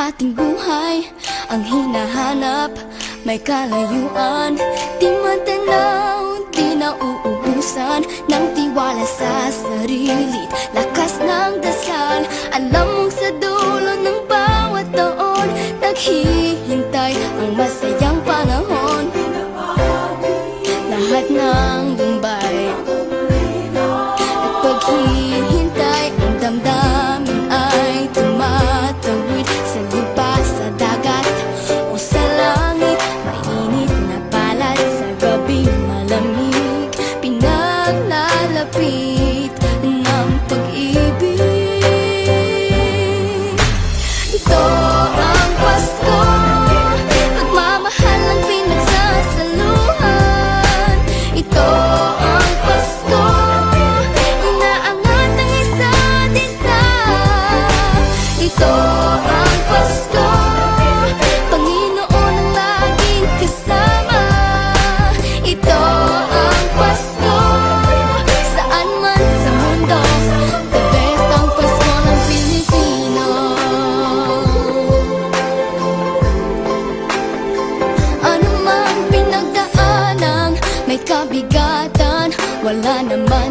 ating buhay ang hinahanap, may kalayuan, di matanaw, di nauubusan ng tiwala sa sarili, lakas ng dasal. Alam mong sa dulo ng bawat taon, naghihintay ang masayang panahon. Lahat ng lumbay at paghihintay, ang damdamin ay tumatawid sa lupa, sa dagat o sa langit. Mainit na palad sa gabing malamig, pinaglalapit ng pag-ibig. Ito ang Pasko, pagmamahal ang pinagsasaluhan. Ito ang Pasko, inaangat ang isa't isa. Ito ang Pasko, Panginoon ang laging kasama. Ito ang Pasko, saan man sa mundo, the best ang Pasko ng Pilipino. Ano mang pinagdaanan, may kabigatan, wala naman